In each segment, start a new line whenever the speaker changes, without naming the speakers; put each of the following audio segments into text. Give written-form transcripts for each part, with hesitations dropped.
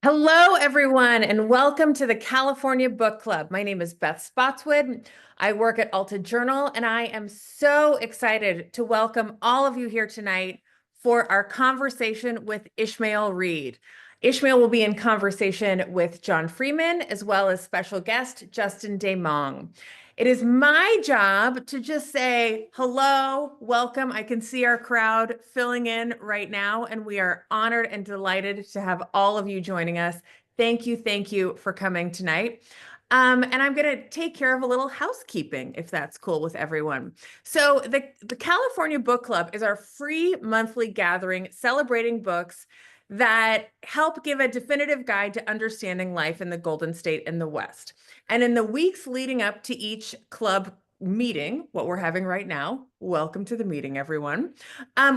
Hello, everyone, and welcome to the California Book Club. My name is Beth Spotswood. I work at Alta Journal, and I am so excited to welcome all of you here tonight for our conversation with Ishmael Reed. Ishmael will be in conversation with John Freeman, as well as special guest Justin Desmangles. It is my job to just say hello, welcome. I can see our crowd filling in right now, and we are honored and delighted to have all of you joining us. Thank you for coming tonight. And I'm going to take care of a little housekeeping, if that's cool with everyone. So the California Book Club is our free monthly gathering celebrating books that help give a definitive guide to understanding life in the Golden State and the West. And in the weeks leading up to each club meeting, what we're having right now, welcome to the meeting, everyone.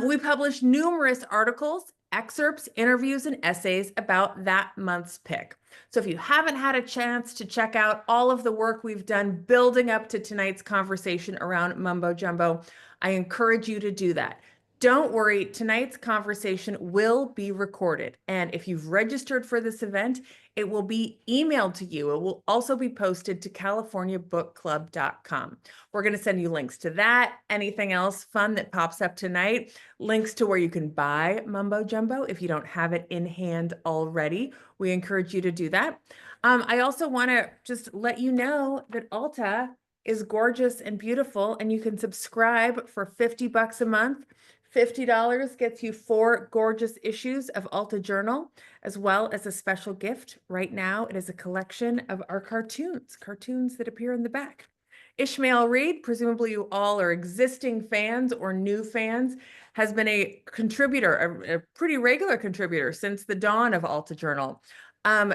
We publish numerous articles, excerpts, interviews, and essays about that month's pick. So if you haven't had a chance to check out all of the work we've done building up to tonight's conversation around Mumbo Jumbo, I encourage you to do that. Don't worry, tonight's conversation will be recorded. And if you've registered for this event, it will be emailed to you. It will also be posted to californiabookclub.com. We're going to send you links to that, anything else fun that pops up tonight, links to where you can buy Mumbo Jumbo if you don't have it in hand already. We encourage you to do that. I also want to just let you know that Alta is gorgeous and beautiful, and you can subscribe for $50 a month. $50 gets you 4 gorgeous issues of Alta Journal, as well as a special gift. Right now, it is a collection of our cartoons that appear in the back. Ishmael Reed, presumably you all are existing fans or new fans, has been a contributor, a pretty regular contributor since the dawn of Alta Journal.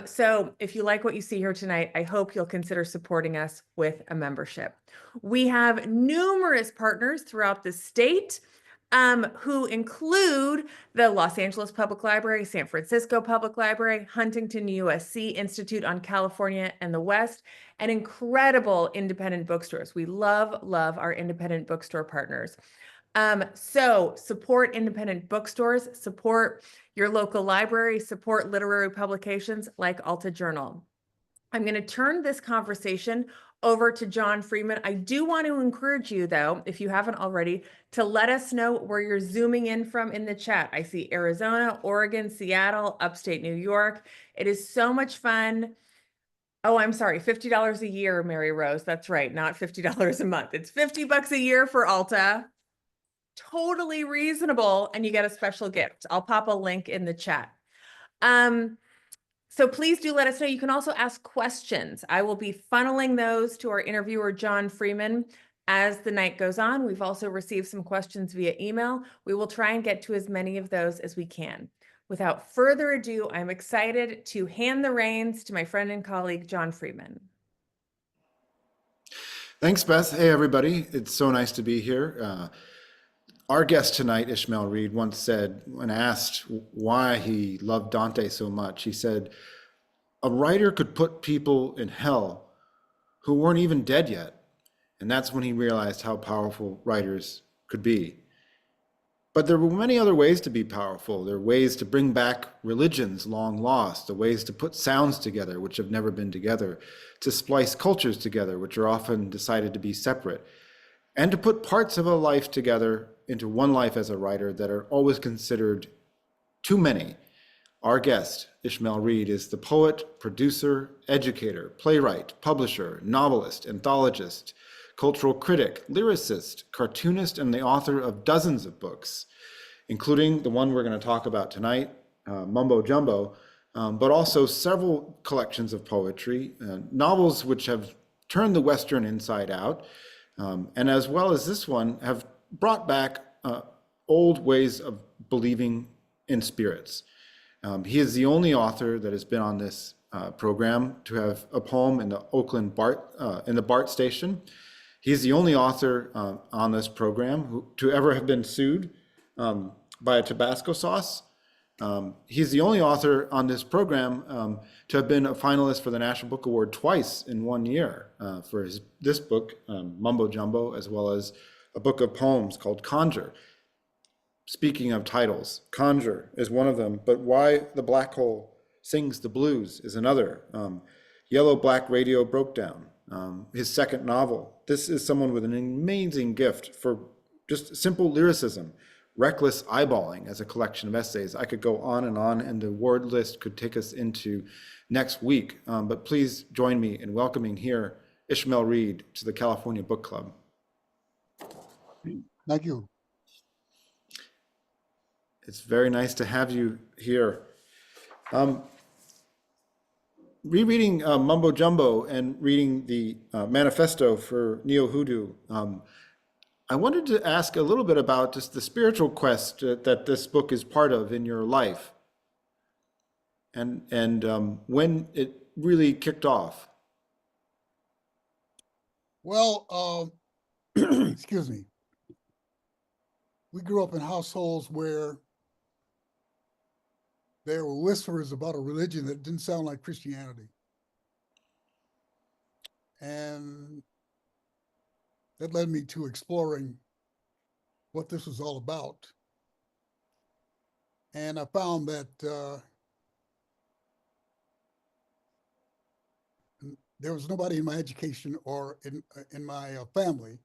So if you like what you see here tonight, I hope you'll consider supporting us with a membership. We have numerous partners throughout the state, who include the Los Angeles Public Library, San Francisco Public Library, Huntington USC Institute on California and the West, and incredible independent bookstores. We love our independent bookstore partners. So support independent bookstores, support your local library, support literary publications like Alta Journal. I'm going to turn this conversation over to John Freeman. I do want to encourage you, though, if you haven't already, to let us know where you're zooming in from in the chat. I see Arizona, Oregon, Seattle, upstate New York. It is so much fun. Oh, I'm sorry, $50 a year, Mary Rose. That's right, not $50 a month. It's $50 a year for Alta. Totally reasonable, and you get a special gift. I'll pop a link in the chat. So please do let us know. You can also ask questions. I will be funneling those to our interviewer, John Freeman, as the night goes on. We've also received some questions via email. We will try and get to as many of those as we can. Without further ado, I'm excited to hand the reins to my friend and colleague, John Freeman.
Thanks, Beth. Hey, everybody. It's so nice to be here. Our guest tonight, Ishmael Reed, once said, when asked why he loved Dante so much, he said, a writer could put people in hell who weren't even dead yet. And that's when he realized how powerful writers could be. But there were many other ways to be powerful. There are ways to bring back religions long lost, the ways to put sounds together which have never been together, to splice cultures together which are often decided to be separate, and to put parts of a life together into one life as a writer that are always considered too many. Our guest, Ishmael Reed, is the poet, producer, educator, playwright, publisher, novelist, anthologist, cultural critic, lyricist, cartoonist, and the author of dozens of books, including the one we're going to talk about tonight, Mumbo Jumbo, but also several collections of poetry, novels which have turned the Western inside out, and as well as this one, have brought back old ways of believing in spirits. He is the only author that has been on this program to have a poem in the Oakland BART station. He's the only author on this program to ever have been sued by a Tabasco sauce. He's the only author on this program to have been a finalist for the National Book Award twice in 1 year for this book, Mumbo Jumbo, as well as a book of poems called Conjure. Speaking of titles, Conjure is one of them, but why the black hole Sings the Blues is another. Yellow Black Radio broke down. His second novel. This is someone with an amazing gift for just simple lyricism, reckless eyeballing as a collection of essays. I could go on, and the word list could take us into next week. But please join me in welcoming here Ishmael Reed to the California Book Club.
Thank you.
It's very nice to have you here. Rereading Mumbo Jumbo and reading the manifesto for Neo-Hoodoo, I wanted to ask a little bit about just the spiritual quest that this book is part of in your life, and when it really kicked off.
Well, excuse me. We grew up in households where there were whispers about a religion that didn't sound like Christianity. And that led me to exploring what this was all about. And I found that there was nobody in my education or in my family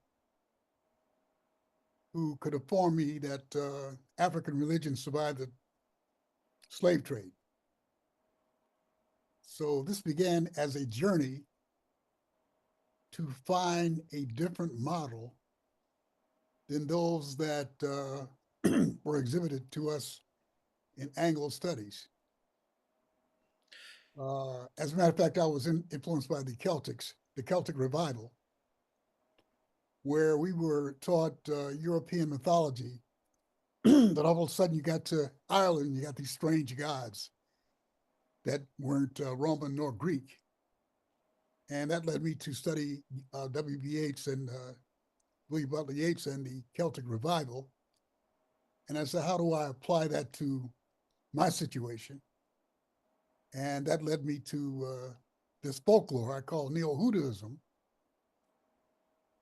who could inform me that African religion survived the slave trade. So this began as a journey to find a different model than those that were exhibited to us in Anglo studies. As a matter of fact, I was influenced by the Celtics, the Celtic revival, where we were taught European mythology. That all of a sudden you got to Ireland, you got these strange gods that weren't Roman nor Greek. And that led me to study W.B. Yeats and William Butler Yeats and the Celtic revival. And I said, how do I apply that to my situation? And that led me to this folklore I call neo-Hoodooism.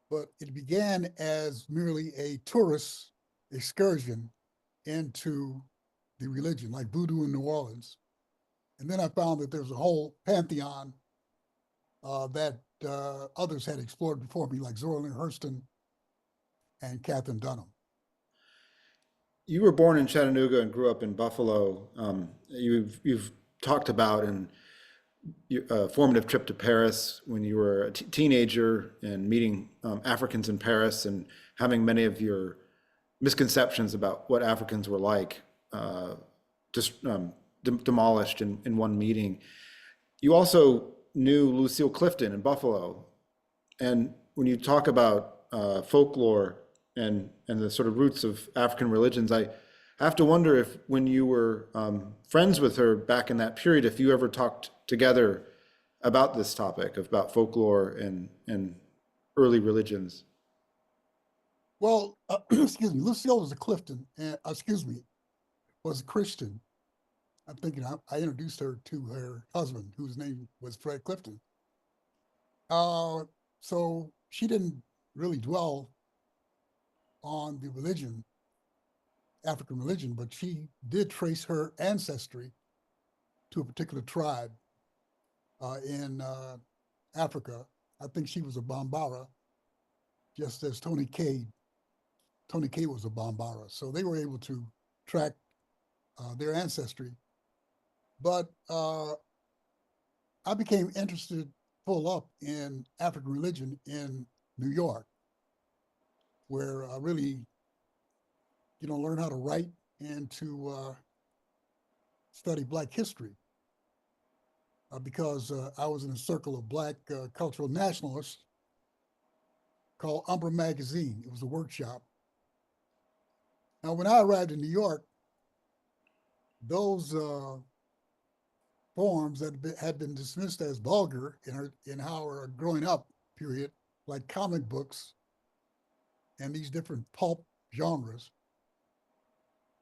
But it began as merely a tourist excursion into the religion, like voodoo in New Orleans. And then I found that there's a whole pantheon that others had explored before me, like Zora Neale Hurston and Catherine Dunham.
You were born in Chattanooga and grew up in Buffalo. You've talked about a formative trip to Paris when you were a teenager and meeting Africans in Paris and having many of your misconceptions about what Africans were like just demolished in one meeting. You also knew Lucille Clifton in Buffalo. And when you talk about folklore and the sort of roots of African religions, I have to wonder if when you were friends with her back in that period, if you ever talked together about this topic, about folklore and early religions.
Well, excuse me, Lucille was a Clifton, was a Christian. I'm thinking I introduced her to her husband, whose name was Fred Clifton. So she didn't really dwell on the religion, African religion, but she did trace her ancestry to a particular tribe in Africa. I think she was a Bambara, just as Tony Cade was a Bambara. So they were able to track their ancestry. But I became interested full up in African religion in New York, where I really, learned how to write and to study Black history. Because I was in a circle of Black cultural nationalists called Umbra Magazine. It was a workshop. Now, when I arrived in New York, those forms that had been dismissed as vulgar in our growing up period, like comic books and these different pulp genres,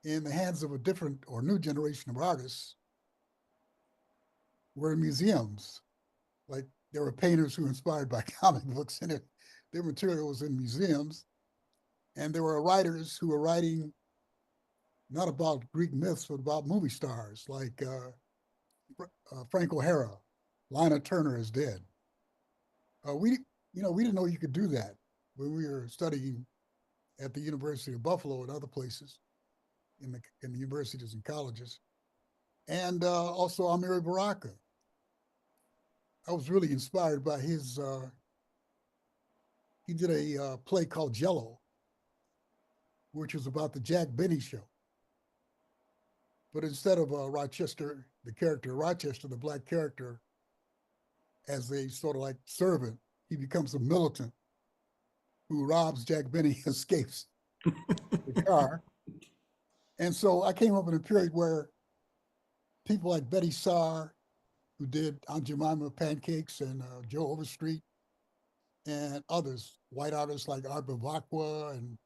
in the hands of a different or new generation of artists, were in museums. Like there were painters who were inspired by comic books, and their material was in museums. And there were writers who were writing not about Greek myths, but about movie stars like Frank O'Hara, Lana Turner is dead. We didn't know you could do that when we were studying at the University of Buffalo and other places in the universities and colleges. And also Amiri Baraka. I was really inspired by his, he did a play called Jello, which was about the Jack Benny show. But instead of Rochester, the character Rochester, the black character, as a sort of like servant, he becomes a militant who robs Jack Benny, escapes the car. And so I came up in a period where people like Betty Saar, who did Aunt Jemima Pancakes, and Joe Overstreet, and others, white artists like Art Bavakwa and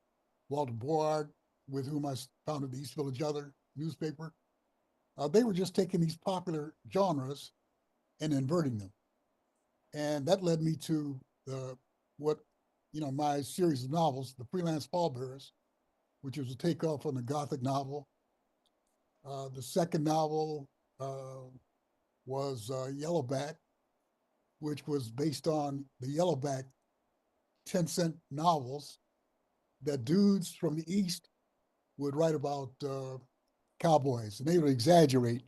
Walter Board, with whom I founded the East Village Other newspaper. They were just taking these popular genres and inverting them. And that led me to my series of novels, The Freelance Pallbearers, which was a takeoff on the Gothic novel. The second novel was Yellowback, which was based on the Yellowback 10-cent novels that dudes from the East would write about cowboys, and they would exaggerate,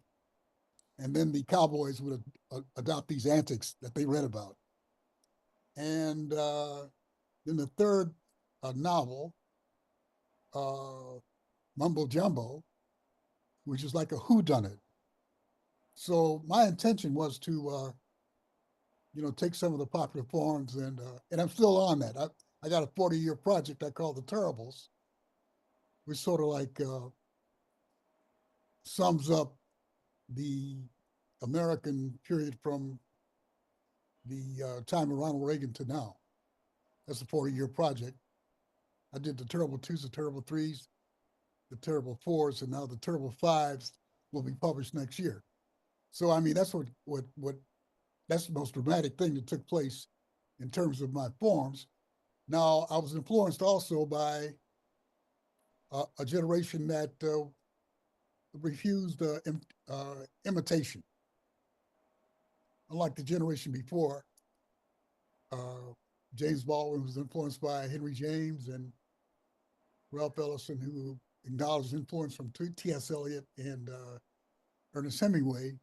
and then the cowboys would adopt these antics that they read about. And then the third novel, Mumbo Jumbo, which is like a whodunit. So my intention was to, take some of the popular forms, and I'm still on that. I got a 40-year project I call The Terribles, which sort of like sums up the American period from the time of Ronald Reagan to now. That's a 40-year project. I did the Terrible 2s, the Terrible 3s, the Terrible 4s, and now the Terrible 5s will be published next year. So I mean, that's what that's the most dramatic thing that took place in terms of my forms. Now, I was influenced also by a generation that refused imitation. Unlike the generation before, James Baldwin was influenced by Henry James and Ralph Ellison, who acknowledged influence from T.S. Eliot and Ernest Hemingway.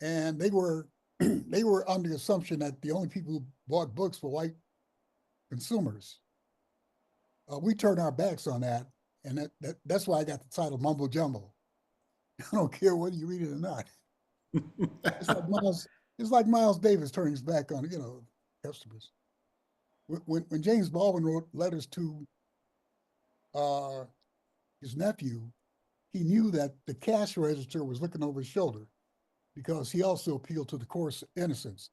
And they were they were under the assumption that the only people who bought books were white consumers. We turned our backs on that, and that's why I got the title Mumbo Jumbo. I don't care whether you read it or not. It's like Miles Davis turning his back on customers. When James Baldwin wrote letters to his nephew, he knew that the cash register was looking over his shoulder, because he also appealed to the coarse innocence.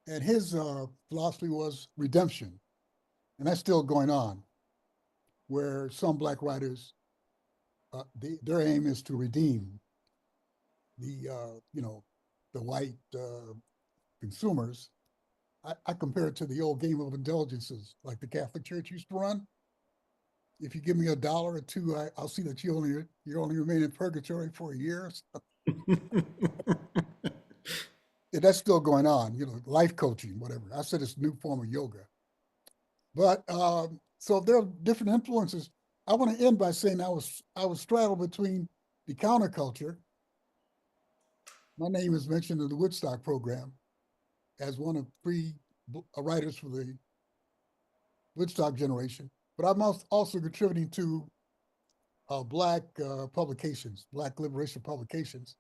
And his philosophy was redemption. And that's still going on, where some Black writers, their aim is to redeem the white consumers. I compare it to the old game of indulgences, like the Catholic Church used to run. If you give me $1 or $2, I'll see that you only remain in purgatory for a year. That's still going on, life coaching, whatever. I said it's a new form of yoga. But so there are different influences. I want to end by saying I was straddled between the counterculture. My name is mentioned in the Woodstock program as one of 3 writers for the Woodstock generation, but I'm also contributing to Black publications, Black liberation publications.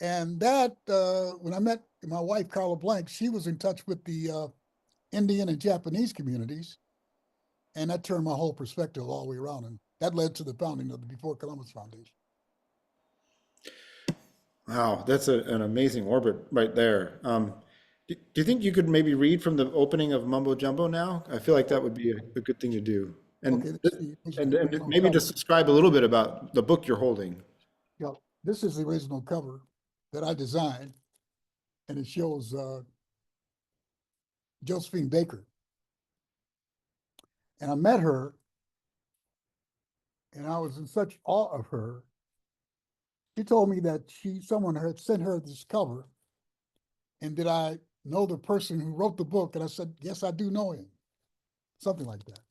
And that, when I met my wife, Carla Blank, she was in touch with the Indian and Japanese communities. And that turned my whole perspective all the way around. And that led to the founding of the Before Columbus Foundation.
Wow, that's an amazing orbit right there. Do you think you could maybe read from the opening of Mumbo Jumbo now? I feel like that would be a good thing to do. And,
Okay,
and maybe just describe a little bit about the book you're holding.
Yeah, this is the original cover that I designed, and it shows Josephine Baker. And I met her, and I was in such awe of her. she told me that someone had sent her this cover, and did I know the person who wrote the book? And I said, yes, I do know him, something like that.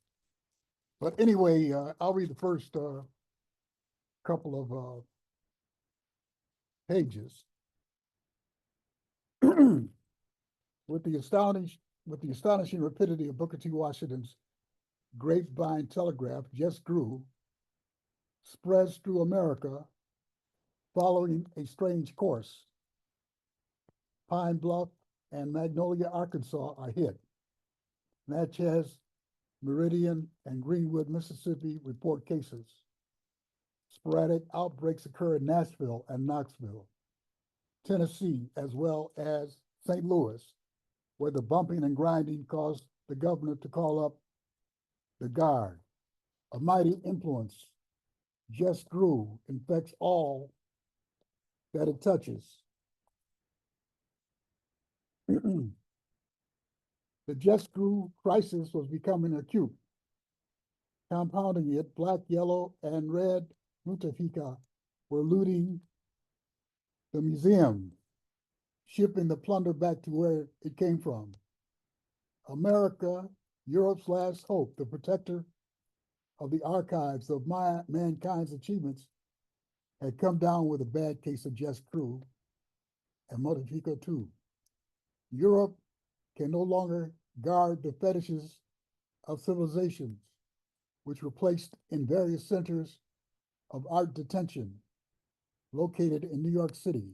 But anyway, I'll read the first couple of pages. With the astonishing rapidity of Booker T. Washington's grapevine telegraph, Jes Grew spreads through America following a strange course. Pine Bluff and Magnolia, Arkansas are hit. Natchez, Meridian, and Greenwood, Mississippi report cases. Sporadic outbreaks occur in Nashville and Knoxville, Tennessee, as well as St. Louis, where the bumping and grinding caused the governor to call up the guard. A mighty influence, Jes Grew, infects all that it touches. The Jes Grew crisis was becoming acute. Compounding it, black, yellow, and red Mutafika were looting the museum, shipping the plunder back to where it came from. America, Europe's last hope, the protector of the archives of mankind's achievements, had come down with a bad case of Jes Grew and Mutafika too. Europe can no longer guard the fetishes of civilizations, which were placed in various centers of art detention located in New York City.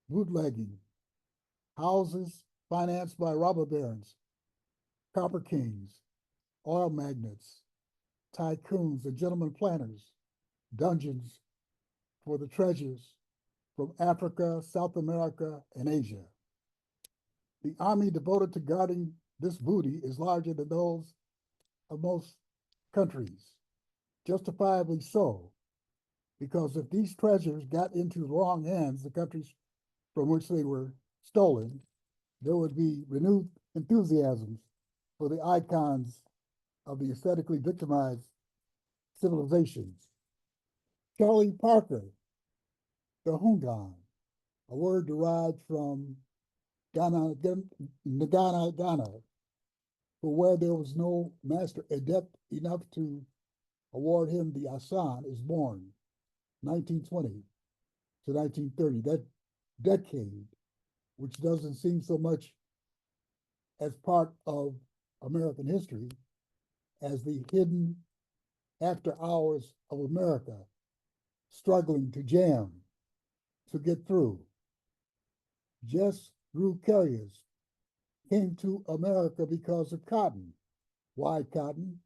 Bootlegging, houses financed by robber barons, copper kings, oil magnates, tycoons, and gentlemen planners, dungeons for the treasures from Africa, South America, and Asia. The army devoted to guarding this booty is larger than those of most countries, justifiably so, because if these treasures got into the wrong hands, the countries from which they were stolen, there would be renewed enthusiasms for the icons of the aesthetically victimized civilizations. Charlie Parker, the Hungan, a word derived from Ghana, for where there was no master adept enough to award him the Asan, is born 1920 to 1930. That decade, which doesn't seem so much as part of American history as the hidden after hours of America, struggling to jam, to get through. Jes Grew carriers came to America because of cotton. Why cotton?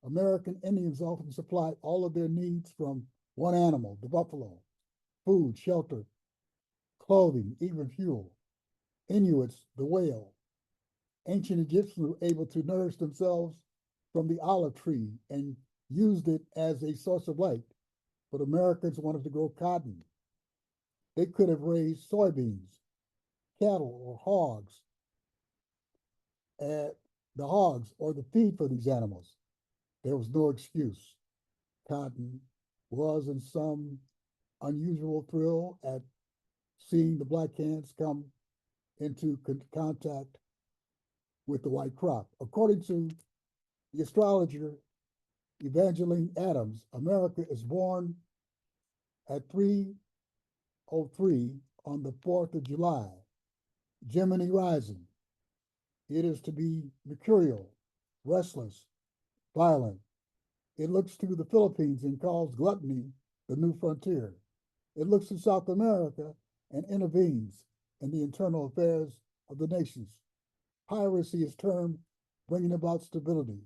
American Indians often supplied all of their needs from one animal, the buffalo: food, shelter, clothing, even fuel. Inuits, the whale. Ancient Egyptians were able to nourish themselves from the olive tree and used it as a source of light, but Americans wanted to grow cotton. They could have raised soybeans, cattle, or hogs, the hogs or the feed for these animals. There was no excuse. Cotton was in some unusual thrill at seeing the black hands come into contact with the white crop. According to the astrologer Evangeline Adams, America is born at 3:03 on the 4th of July, Gemini rising. It is to be mercurial, restless, violent. It looks to the Philippines and calls gluttony the new frontier. It looks to South America and intervenes in the internal affairs of the nations. Piracy is termed bringing about stability.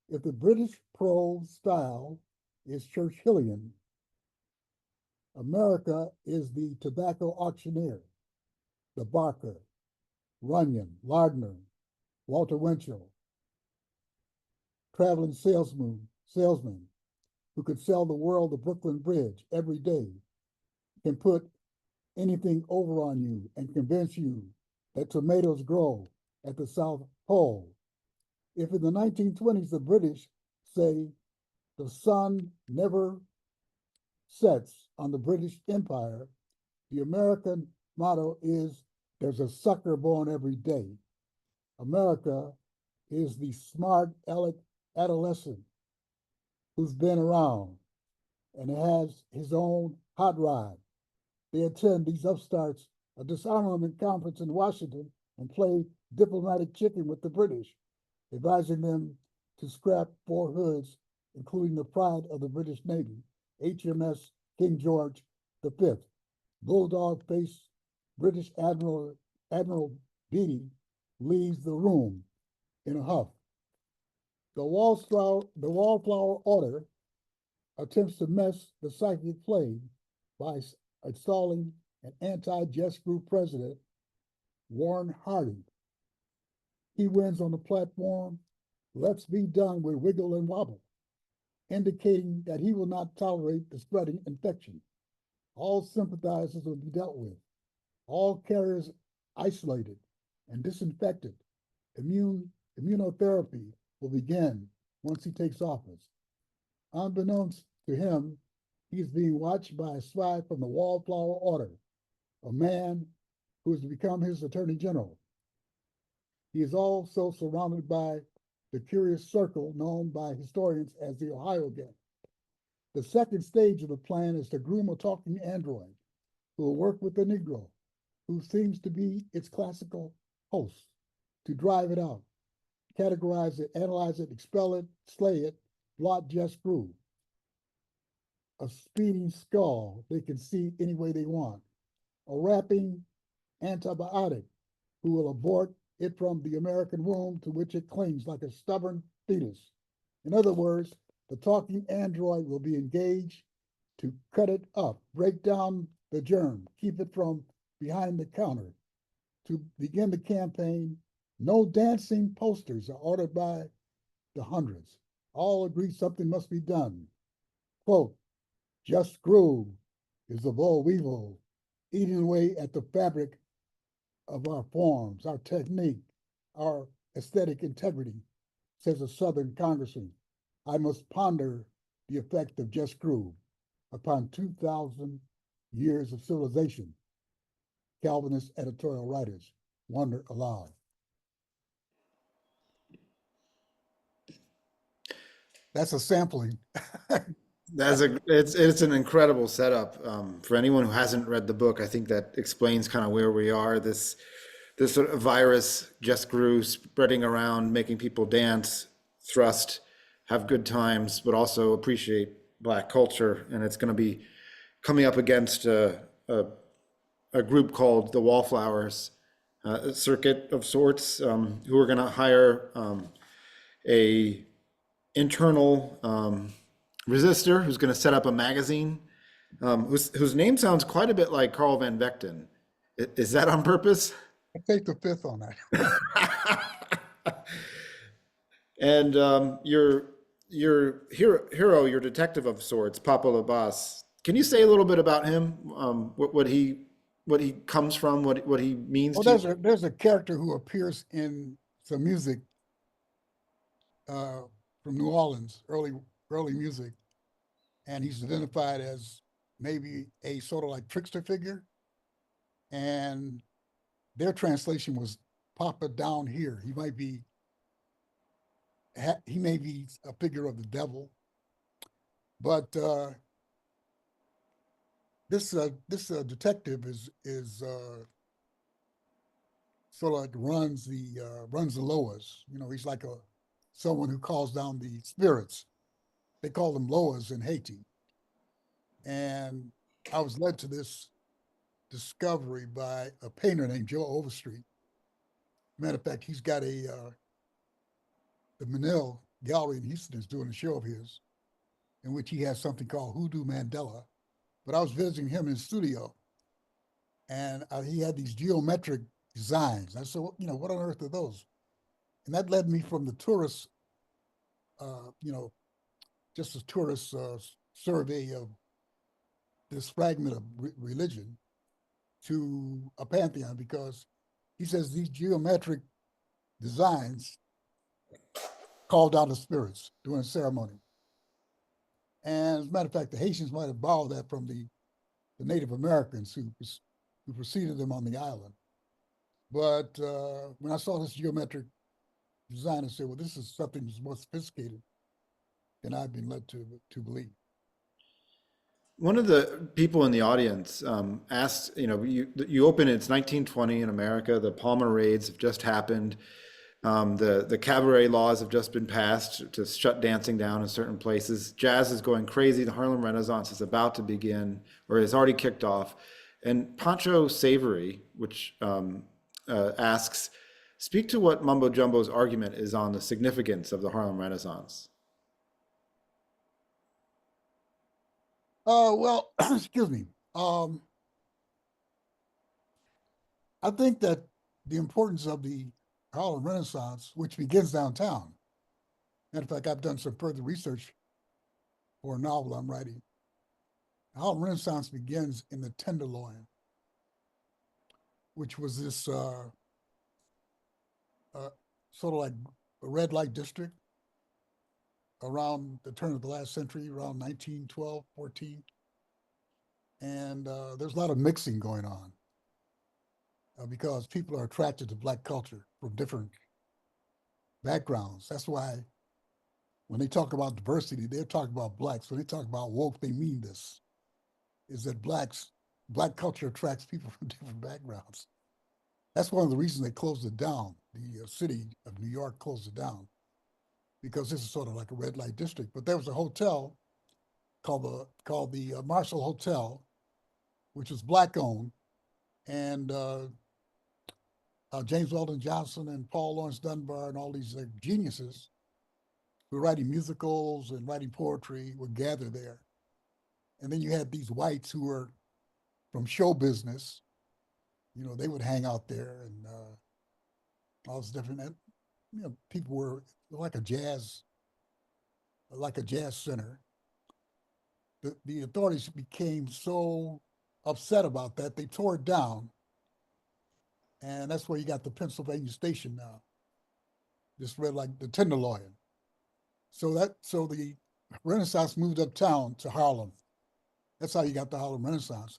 If the British prose style is Churchillian, America is the tobacco auctioneer, the Barker, Runyon, Lardner, Walter Winchell, traveling salesman who could sell the world the Brooklyn Bridge every day, can put anything over on you and convince you that tomatoes grow at the South Pole. If in the 1920s the British say the sun never sets on the British Empire, the American motto is, there's a sucker born every day. America is the smart adolescent who's been around and has his own hot rod. They attend these upstarts a disarmament conference in Washington and play diplomatic chicken with the British, advising them to scrap 4 hoods, including the pride of the British Navy, HMS King George V. Bulldog-faced British Admiral Beatty leaves the room in a huff. The Wallflower Order attempts to mess the psychic plane by installing an anti-Jes Grew president, Warren Harding. He wins on the platform, let's be done with wiggle and wobble, indicating that he will not tolerate the spreading infection. All sympathizers will be dealt with, all carriers isolated and disinfected. Immunotherapy will begin once he takes office. Unbeknownst to him, he is being watched by a spy from the Wallflower Order, a man who has become his attorney general. He is also surrounded by the curious circle known by historians as the Ohio Gang. The second stage of the plan is to groom a talking android who will work with the Negro, who seems to be its classical host, to drive it out, categorize it, analyze it, expel it, slay it, blot Jes Grew. A speeding skull they can see any way they want. A rapping antibiotic who will abort it from the American womb to which it clings like a stubborn fetus. In other words, the talking android will be engaged to cut it up, break down the germ, keep it from behind the counter. To begin the campaign, no dancing posters are ordered by the hundreds. All agree something must be done. Quote, Jes Grew is the boll weevil, eating away at the fabric of our forms, our technique, our aesthetic integrity, says a Southern congressman. I must ponder the effect of Jes Grew upon 2,000 years of civilization. Calvinist editorial writers wonder aloud. That's a sampling.
It's an incredible setup. For anyone who hasn't read the book, I think that explains kind of where we are. This sort of virus just grew, spreading around, making people dance, thrust, have good times, but also appreciate Black culture. And it's going to be coming up against a group called the Wallflowers, a circuit of sorts, who are going to hire a internal resistor who's going to set up a magazine, whose name sounds quite a bit like Carl Van Vechten. Is that on purpose?
I take the fifth on that.
And your hero, your detective of sorts, PaPa LaBas. Can you say a little bit about him? What he comes from, what he means
Well,
to you?
there's a character who appears in some music from New Orleans, early music, and he's identified as maybe a sort of like trickster figure. And their translation was Papa down here. He may be a figure of the devil, but this detective is sort of like runs the Loas. You know, he's like someone who calls down the spirits. They call them Loas in Haiti. And I was led to this discovery by a painter named Joe Overstreet. Matter of fact, he's got the Manil Gallery in Houston is doing a show of his in which he has something called Hoodoo Mandela. But I was visiting him in his studio, and he had these geometric designs. I said, you know, what on earth are those? And that led me from the tourist, just a tourist survey of this fragment of religion to a pantheon, because he says these geometric designs call down the spirits during a ceremony. And as a matter of fact, the Haitians might have borrowed that from the Native Americans who preceded them on the island. But when I saw this geometric design, I said, well, this is something that's more sophisticated than I've been led to believe.
One of the people in the audience asked, you open it, it's 1920 in America, the Palmer raids have just happened. The cabaret laws have just been passed to shut dancing down in certain places. Jazz is going crazy. The Harlem Renaissance is about to begin or has already kicked off. And Pancho Savory, which asks, speak to what Mumbo Jumbo's argument is on the significance of the Harlem Renaissance.
Well, excuse me. I think that the importance of the Harlem Renaissance, which begins downtown. Matter of fact, I've done some further research for a novel I'm writing. The Harlem Renaissance begins in the Tenderloin, which was this sort of like a red light district around the turn of the last century, around 1912, 14. And there's a lot of mixing going on because people are attracted to Black culture from different backgrounds. That's why when they talk about diversity, they're talking about Blacks. When they talk about woke, they mean this, is that Black culture attracts people from different backgrounds. That's one of the reasons they closed it down. The city of New York closed it down because this is sort of like a red light district. But there was a hotel called the Marshall Hotel, which was Black owned, and James Weldon Johnson and Paul Laurence Dunbar and all these geniuses who were writing musicals and writing poetry would gather there. And then you had these whites who were from show business, they would hang out there and all this different, and, people were like a jazz center. The authorities became so upset about that, they tore it down. And that's where you got the Pennsylvania Station now. Just read like the Tenderloin. So the Renaissance moved uptown to Harlem. That's how you got the Harlem Renaissance.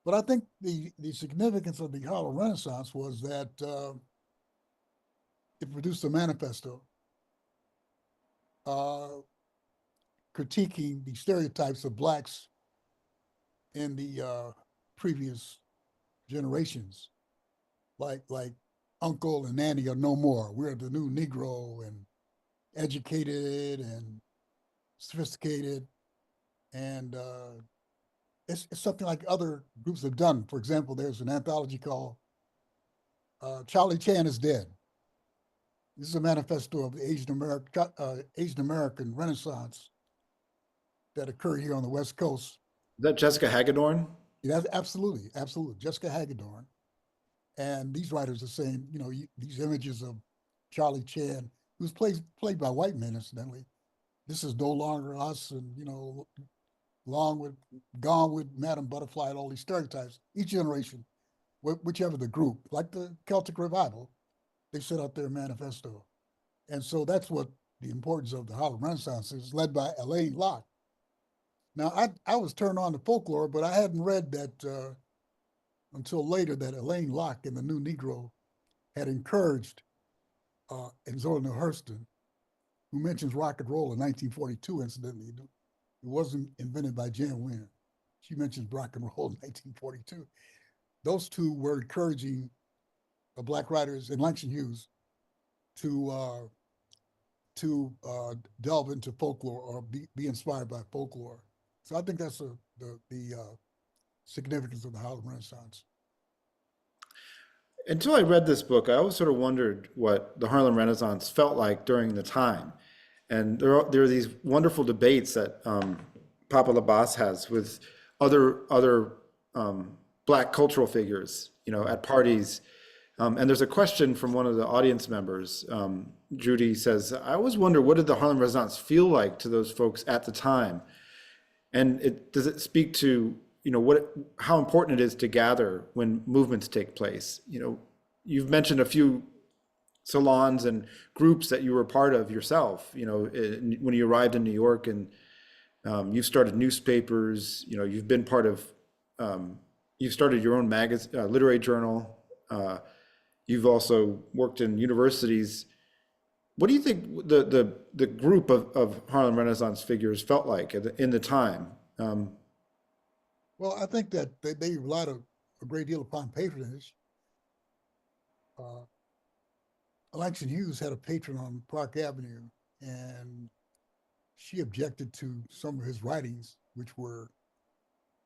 But I think the significance of the Harlem Renaissance was that it produced a manifesto critiquing the stereotypes of Blacks in the previous generations, like Uncle and Nanny are no more. We're the new Negro and educated and sophisticated, and it's something like other groups have done. For example, there's an anthology called Charlie Chan is Dead. This is a manifesto of the Asian American Renaissance that occurred here on the West Coast.
Is that Jessica Hagedorn?
Yeah, absolutely. Jessica Hagedorn. And these writers are saying, these images of Charlie Chan, who's played by white men, incidentally. This is no longer us, and gone with Madame Butterfly and all these stereotypes. Each generation, whichever the group, like the Celtic Revival, they set out their manifesto. And so that's what the importance of the Harlem Renaissance is, led by Elaine Locke. Now, I was turned on to folklore, but I hadn't read that until later, that Elaine Locke in The New Negro had encouraged and Zora Neale Hurston, who mentions rock and roll in 1942, incidentally. It wasn't invented by Jan Wynn. She mentions rock and roll in 1942. Those two were encouraging Black writers and Langston Hughes to delve into folklore or be inspired by folklore. So I think that's the significance of the Harlem Renaissance.
Until I read this book, I always sort of wondered what the Harlem Renaissance felt like during the time. And there are these wonderful debates that PaPa LaBas has with other Black cultural figures, at parties. And there's a question from one of the audience members. Judy says, I always wonder, what did the Harlem Renaissance feel like to those folks at the time? And does it speak to, how important it is to gather when movements take place? You've mentioned a few salons and groups that you were part of yourself, when you arrived in New York and You've started newspapers. You've been part of. You've started your own literary journal. You've also worked in universities. What do you think the group of Harlem Renaissance figures felt like in the time?
Well, I think that they relied a great deal upon patronage. Uh, Langston Hughes had a patron on Park Avenue, and she objected to some of his writings, which were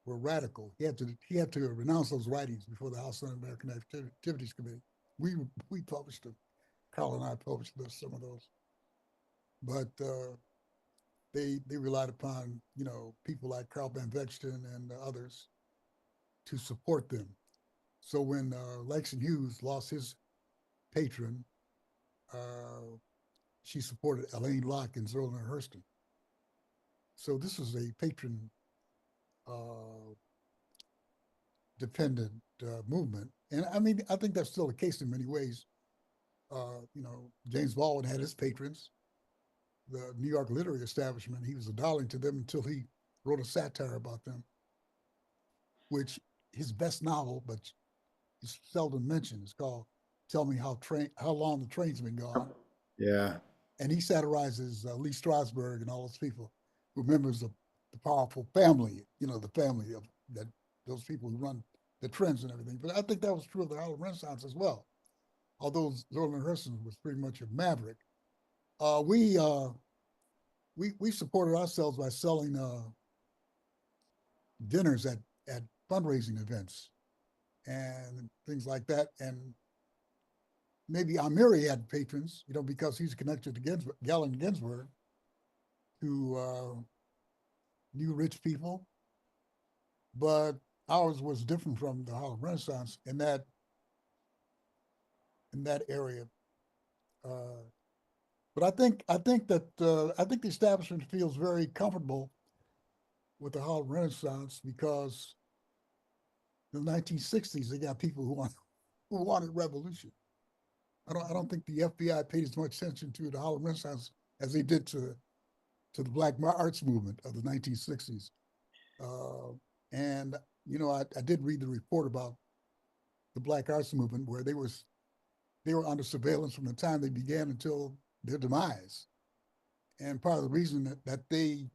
radical. He had to renounce those writings before the House Un-American Activities Committee. We published them. Carl and I published some of those, but they relied upon people like Carl Van Vechten and others to support them. So when Langston Hughes lost his patron, she supported Elaine Locke and Zerlina Hurston. So this was a patron dependent movement. And I mean, I think that's still the case in many ways. James Baldwin had his patrons, the New York literary establishment. He was a darling to them until he wrote a satire about them, which his best novel, but it's seldom mentioned, is called Tell Me How Long the Train's Been Gone.
Yeah.
And he satirizes Lee Strasberg and all those people who are members of the powerful family, the family of that, those people who run the trends and everything. But I think that was true of the Harlem Renaissance as well. Although Zerlina Hurston was pretty much a maverick. We supported ourselves by selling dinners at fundraising events and things like that. And maybe Amiri had patrons, because he's connected to Galen Ginsberg, who knew rich people. But ours was different from the Harlem Renaissance in that area. But I think the establishment feels very comfortable with the Harlem Renaissance because in the 1960s they got people who wanted revolution. I don't think the FBI paid as much attention to the Harlem Renaissance as they did to the Black arts movement of the 1960s. And I did read the report about the Black arts movement where they were under surveillance from the time they began until their demise. And part of the reason that they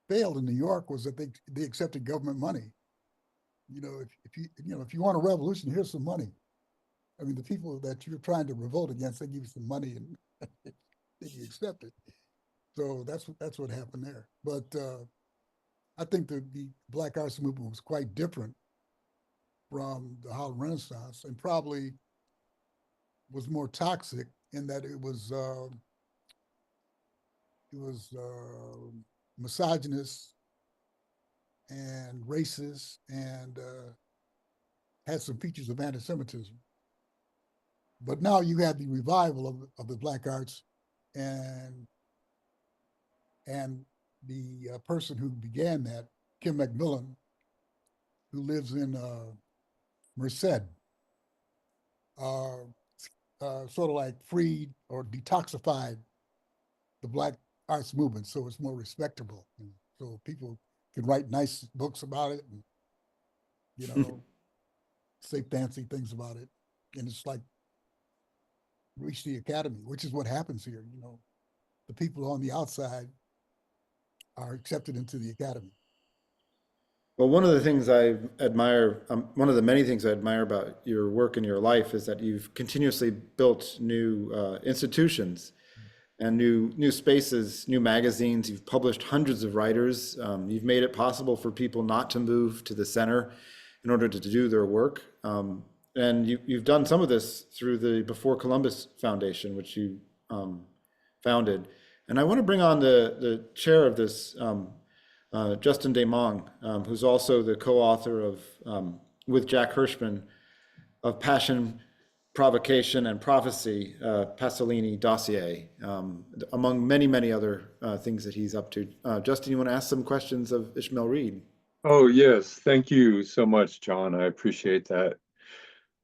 failed in New York was that they accepted government money. If you want a revolution, here's some money. I mean, the people that you're trying to revolt against, they give you some money and you accept it. So that's what happened there. But I think the Black arts movement was quite different from the Harlem Renaissance, and probably was more toxic in that it was misogynist and racist and had some features of anti-Semitism. But now you have the revival of the Black arts, and the person who began that, Kim McMillan, who lives in Merced, sort of like freed or detoxified the Black arts movement, so it's more respectable. And so people can write nice books about it and, say fancy things about it. And it's like reach the academy, which is what happens here. The people on the outside are accepted into the academy.
Well, one of the things I admire, one of the many things I admire about your work and your life is that you've continuously built new institutions and new spaces, new magazines. You've published hundreds of writers. You've made it possible for people not to move to the center in order to do their work. And you've done some of this through the Before Columbus Foundation, which you founded. And I want to bring on the chair of this, Justin Desmangles, who's also the co-author of, with Jack Hirschman, of Passion, Provocation, and Prophecy, Pasolini Dossier, among many, many other things that he's up to. Justin, you want to ask some questions of Ishmael Reed?
Oh, yes. Thank you so much, John. I appreciate that.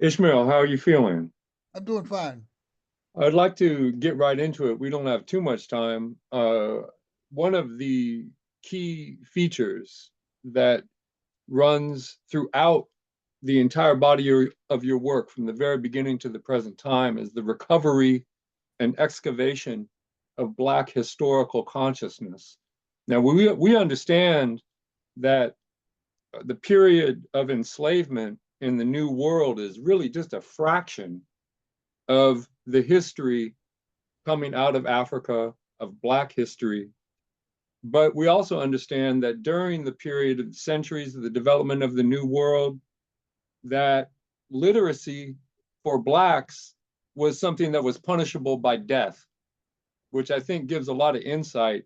Ishmael, how are you feeling?
I'm doing fine.
I'd like to get right into it. We don't have too much time. One of the key features that runs throughout the entire body of your work from the very beginning to the present time is the recovery and excavation of Black historical consciousness. Now, we understand that the period of enslavement in the New World is really just a fraction of the history coming out of Africa, of Black history. But we also understand that during the period of centuries of the development of the New World, that literacy for Blacks was something that was punishable by death, which I think gives a lot of insight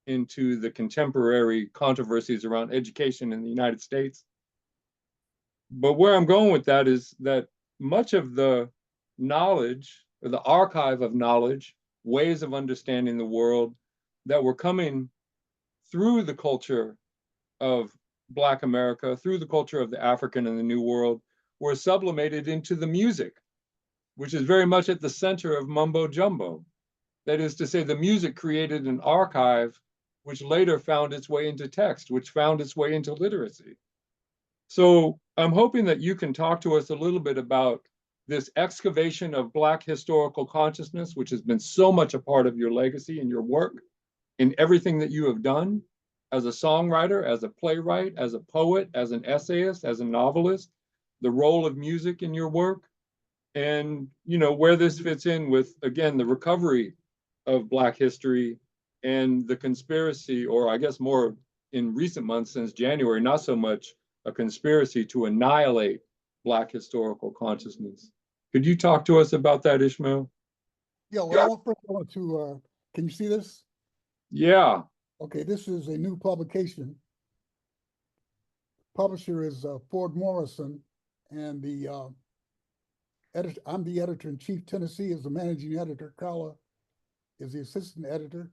into the contemporary controversies around education in the United States. But where I'm going with that is that much of the knowledge, or the archive of knowledge, ways of understanding the world that were coming through the culture of Black America, through the culture of the African and the New World, were sublimated into the music, which is very much at the center of Mumbo Jumbo. That is to say, the music created an archive which later found its way into text, which found its way into literacy. So I'm hoping that you can talk to us a little bit about this excavation of Black historical consciousness, which has been so much a part of your legacy and your work in everything that you have done as a songwriter, as a playwright, as a poet, as an essayist, as a novelist, the role of music in your work, and where this fits in with, again, the recovery of Black history and the conspiracy, or I guess more in recent months since January, not so much a conspiracy to annihilate Black historical consciousness. Could you talk to us about that, Ishmael?
Yeah, well, first I want to, can you see this?
Yeah.
Okay, this is a new publication. Publisher is Ford Morrison, and the editor, I'm the editor-in-chief. Tennessee is the managing editor. Carla is the assistant editor,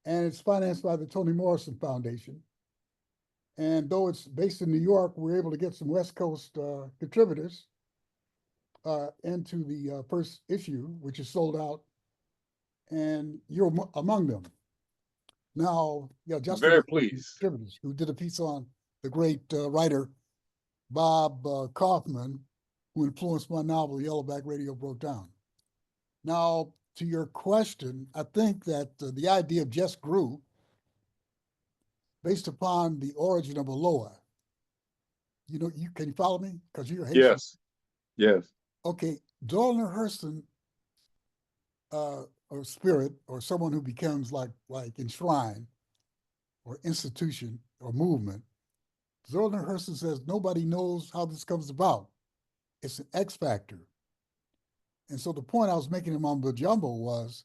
and it's financed by the Toni Morrison Foundation. And though it's based in New York, we're able to get some West Coast contributors into the first issue, which is sold out, and you're among them. Now, yeah, Justin,
very pleased.
Contributors who did a piece on the great writer Bob Kaufman, who influenced my novel Yellowback Radio Broke Down. Now, to your question, I think that the idea of Jes Grew, based upon the origin of Aloha. Can you follow me? Because you're Haitian.
Yes. Yes.
Okay, Dorlner Hurston, or spirit, or someone who becomes like enshrined, or institution, or movement. Dorlner Hurston says nobody knows how this comes about. It's an X factor. And so the point I was making in Mumbo Jumbo was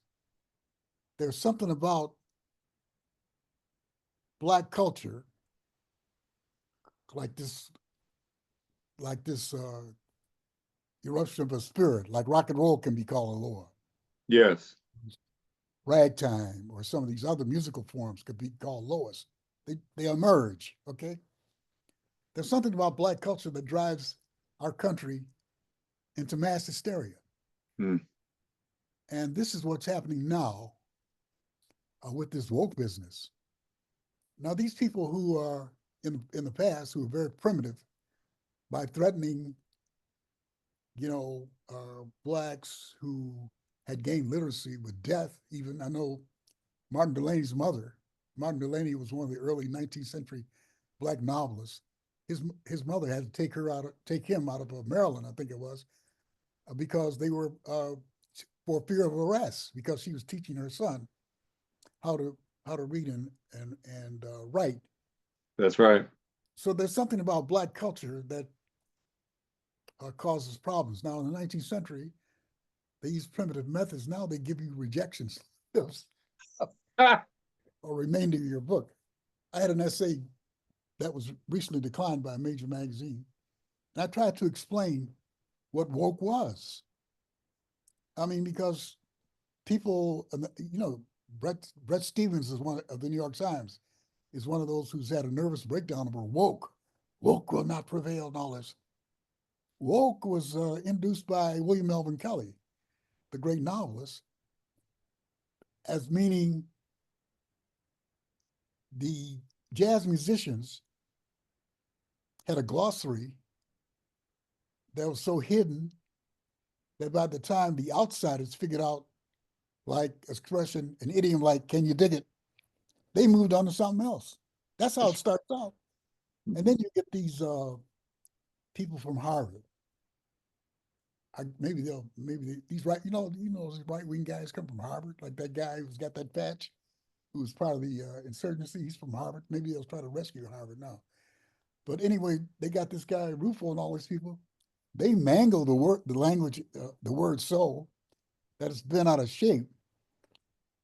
there's something about Black culture, like this eruption of a spirit, like rock and roll can be called Aloha.
Yes.
Ragtime or some of these other musical forms could be called Lois. They emerge, okay? There's something about Black culture that drives our country into mass hysteria. And this is what's happening now with this woke business. Now, these people who are in the past, who are very primitive by threatening, Blacks who had gained literacy with death, even. I know Martin Delaney's mother. Martin Delaney was one of the early 19th century Black novelists. His mother had to take him out of Maryland, I think it was, because they were for fear of arrest, because she was teaching her son how to read and write.
That's right.
So there's something about Black culture that causes problems. Now, in the 19th century, they use primitive methods. Now they give you rejection slips or remainder of your book. I had an essay that was recently declined by a major magazine. And I tried to explain what woke was. I mean, because people, Brett Stevens is one of the New York Times, is one of those who's had a nervous breakdown over woke. Woke will not prevail and all this. Woke was induced by William Melvin Kelly, the great novelist, as meaning the jazz musicians had a glossary that was so hidden that by the time the outsiders figured out like expression, an idiom like, can you dig it? They moved on to something else. That's how it starts out. And then you get these people from Harvard. Maybe these those right-wing guys come from Harvard, like that guy who's got that patch, who was part of the insurgency. He's from Harvard. Maybe they'll try to rescue Harvard now. But anyway, they got this guy Rufo and all these people. They mangle the language, the word soul, that it's been out of shape.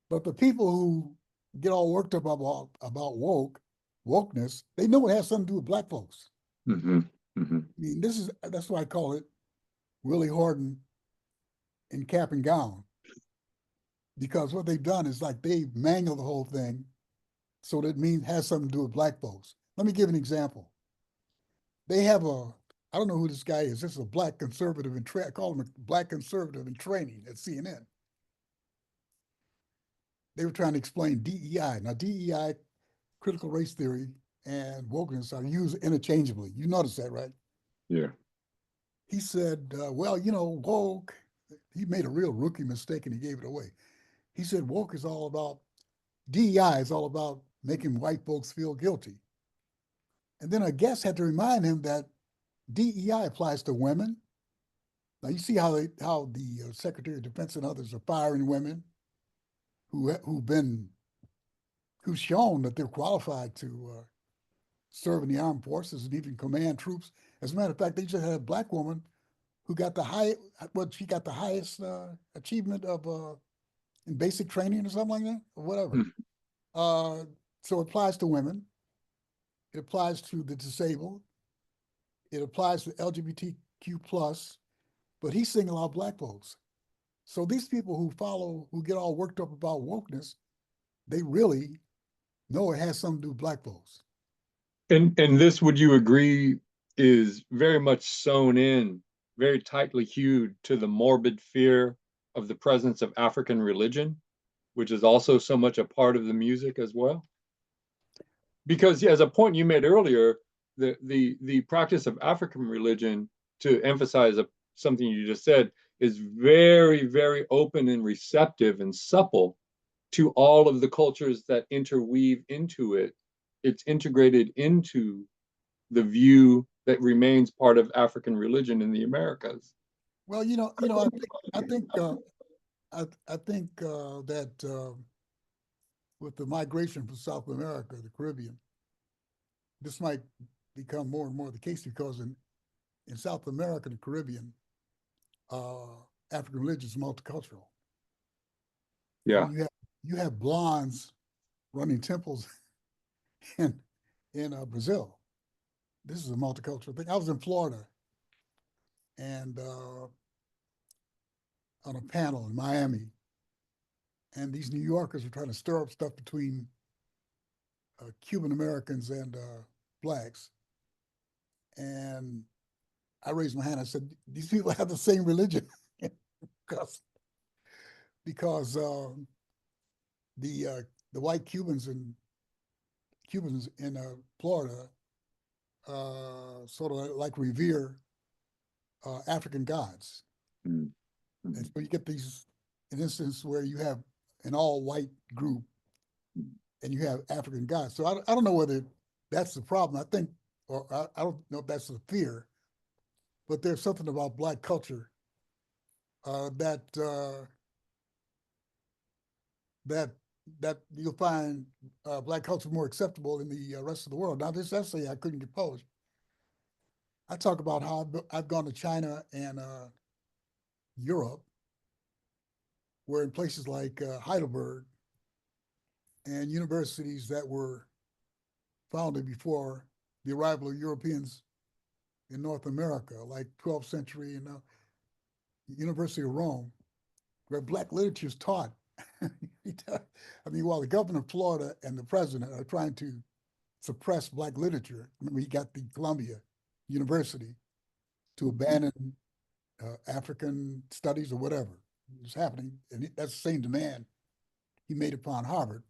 But the people who get all worked up about wokeness, they know it has something to do with black folks.
Mm-hmm. Mm-hmm.
I mean, that's why I call it Willie Horton in cap and gown. Because what they've done is like they've mangled the whole thing so that it has something to do with black folks. Let me give an example. They have I don't know who this guy is. This is a black conservative I call him a black conservative in training at CNN. They were trying to explain DEI. Now, DEI, critical race theory, and wokeness are used interchangeably. You notice that, right?
Yeah.
He said, well, woke, he made a real rookie mistake and he gave it away. He said, woke is all about, DEI is all about making white folks feel guilty. And then a guest had to remind him that DEI applies to women. Now you see how the Secretary of Defense and others are firing women who've shown that they're qualified to serve in the armed forces and even command troops. As a matter of fact, they just had a black woman who got the highest achievement of in basic training or something like that, or whatever. So it applies to women. It applies to the disabled. It applies to LGBTQ+, but he's single out black folks. So these people who get all worked up about wokeness, they really know it has something to do with black folks.
And this, would you agree, is very much sewn in, very tightly hewed to the morbid fear of the presence of African religion, which is also so much a part of the music as well? Because as a point you made earlier, the practice of African religion, to emphasize something you just said, is very, very open and receptive and supple to all of the cultures that interweave into it. It's integrated into the view that remains part of African religion in the Americas.
Well, I think that with the migration from South America, the Caribbean, this might become more and more the case because in South America, the Caribbean, African religion is multicultural.
Yeah.
You have blondes running temples in Brazil. This is a multicultural thing. I was in Florida and on a panel in Miami, and these New Yorkers were trying to stir up stuff between Cuban Americans and blacks. And I raised my hand. I said, "These people have the same religion," because the white Cubans in Florida sort of like revere African gods.
Mm-hmm.
And so you get an instance where you have an all-white group and you have African gods. So I don't know whether that's the problem. I think, or I don't know if that's the fear, but there's something about black culture that you'll find black culture more acceptable in the rest of the world. Now, this essay I couldn't get published. I talk about how I've gone to China and Europe, where in places like Heidelberg and universities that were founded before the arrival of Europeans in North America, like 12th century and University of Rome, where black literature is taught. I mean, while the governor of Florida and the president are trying to suppress black literature, remember he got the Columbia University to abandon African studies or whatever was happening, and that's the same demand he made upon Harvard.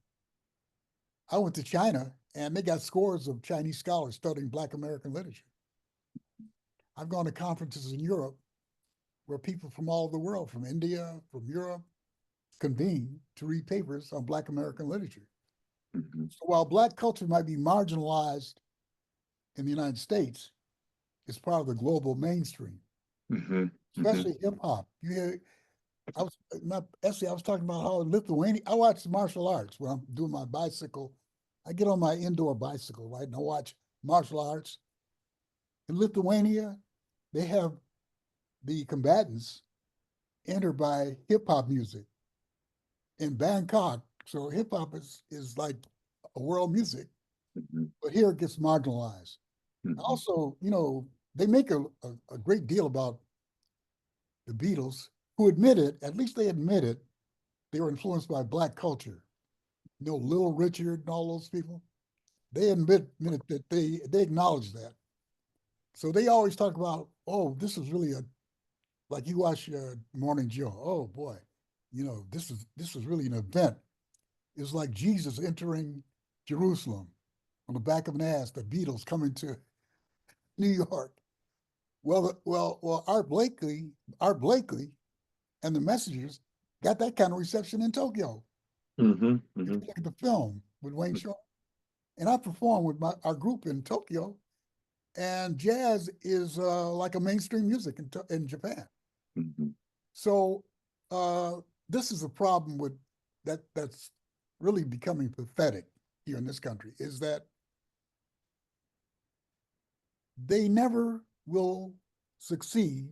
I went to China and they got scores of Chinese scholars studying Black American literature. I've gone to conferences in Europe where people from all over the world, from India, from Europe, convene to read papers on Black American literature. So while Black culture might be marginalized in the United States, it's part of the global mainstream, especially hip hop. You hear, I was my essay. I was talking about how Lithuania. I watch martial arts when I'm doing my bicycle. I get on my indoor bicycle, right, and I watch martial arts. In Lithuania, they have the combatants enter by hip hop music. In Bangkok, so hip hop is like a world music, but here it gets marginalized. Also, you know, they make a great deal about the Beatles, who admitted, at least they admitted, they were influenced by Black culture. You know, Little Richard and all those people, they admitted that they acknowledge that. So they always talk about, oh, this is really like you watch Morning Joe. Oh boy, you know, this is really an event. It's like Jesus entering Jerusalem on the back of an ass. The Beatles coming to New York. Well, Art Blakey, and the Messengers got that kind of reception in Tokyo. If you look at the film with Wayne Shaw, and I performed with our group in Tokyo, and jazz is like a mainstream music in Japan. So this is a problem with that's really becoming pathetic here in this country, is that they never will succeed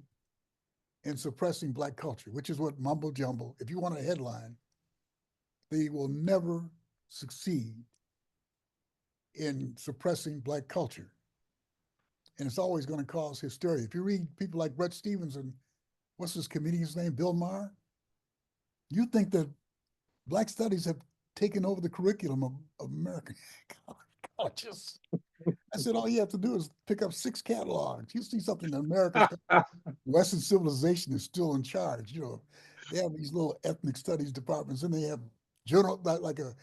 in suppressing Black culture, which is what Mumbo Jumbo, if you want a headline, they will never succeed in suppressing Black culture. And it's always going to cause hysteria. If you read people like Bret Stephens and what's his comedian's name, Bill Maher, you think that Black studies have taken over the curriculum of American colleges. I said, all you have to do is pick up 6 catalogs. You see something in America's Western civilization is still in charge. You know, they have these little ethnic studies departments, and they have general, like a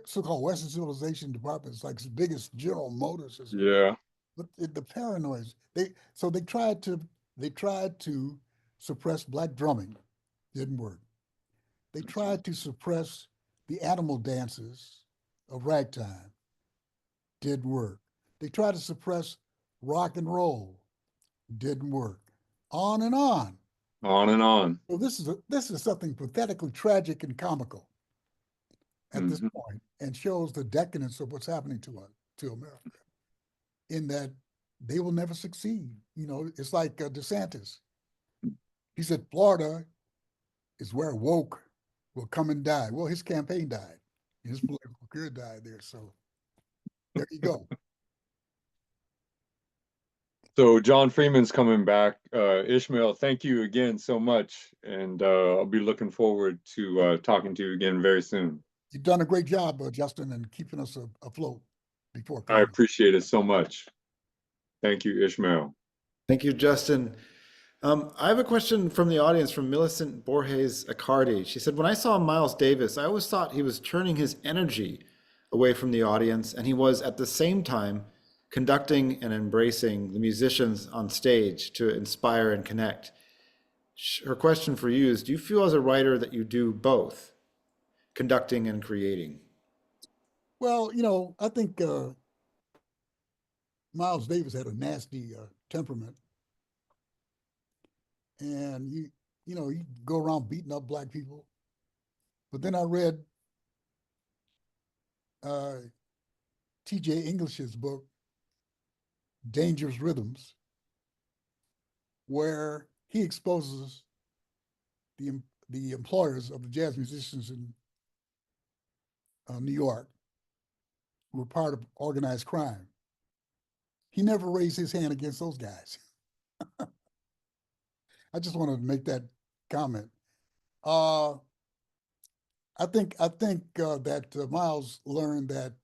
so-called Western civilization departments, like as big as General Motors.
Yeah.
But the paranoids, they tried to suppress Black drumming, didn't work. They tried to suppress the animal dances of ragtime, didn't work. They tried to suppress rock and roll, didn't work. On and on.
On and on.
So this is something pathetically tragic and comical at this point, and shows the decadence of what's happening to America, in that they will never succeed. You know, it's like DeSantis. He said Florida is where woke will come and die. Well, his campaign died. His political career died there. So there you go.
So John Freeman's coming back. Ishmael, thank you again so much. And I'll be looking forward to talking to you again very soon.
You've done a great job, Justin, and keeping us afloat before
I
coming.
appreciate it so much. Thank you, Ishmael.
Thank you, Justin. I have a question from the audience from Millicent Borges Accardi. She said, when I saw Miles Davis, I always thought he was turning his energy away from the audience, and he was at the same time conducting and embracing the musicians on stage to inspire and connect. Her question for you is, do you feel as a writer that you do both, conducting and creating?
Well, you know, I think Miles Davis had a nasty temperament. And you know, you go around beating up Black people. But then I read T.J. English's book, Dangerous Rhythms, where he exposes the employers of the jazz musicians in New York who were part of organized crime. He never raised his hand against those guys. I just wanted to make that comment. I think that Miles learned that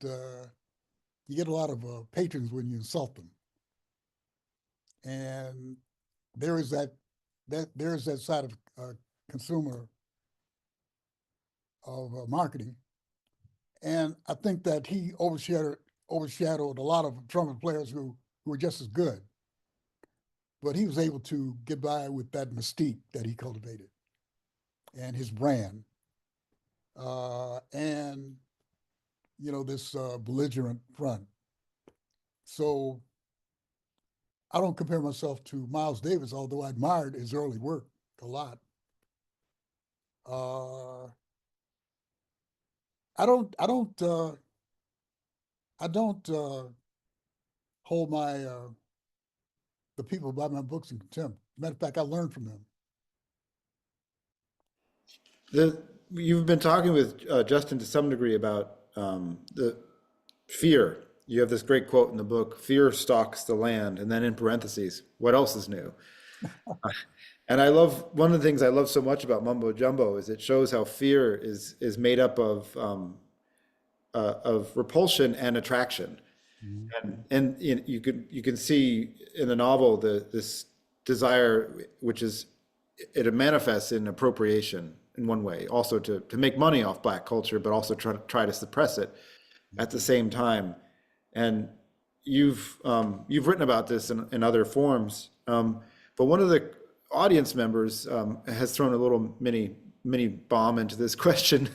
you get a lot of patrons when you insult them, and there is that side of consumer of marketing, And I think that he overshadowed a lot of trumpet players who were just as good. But he was able to get by with that mystique that he cultivated and his brand. And, you know, this belligerent front. So I don't compare myself to Miles Davis, although I admired his early work a lot. I don't hold the people who buy my books in contempt. Matter of fact, I learned from them.
You've been talking with Justin to some degree about the fear. You have this great quote in the book, fear stalks the land, and then in parentheses, what else is new? And I love, one of the things I love so much about Mumbo Jumbo is it shows how fear is made up of repulsion and attraction. And you can see in the novel this desire, which is, it manifests in appropriation in one way, also to make money off Black culture, but also try to suppress it at the same time. And you've written about this in other forms, but one of the audience members has thrown a little mini bomb into this question,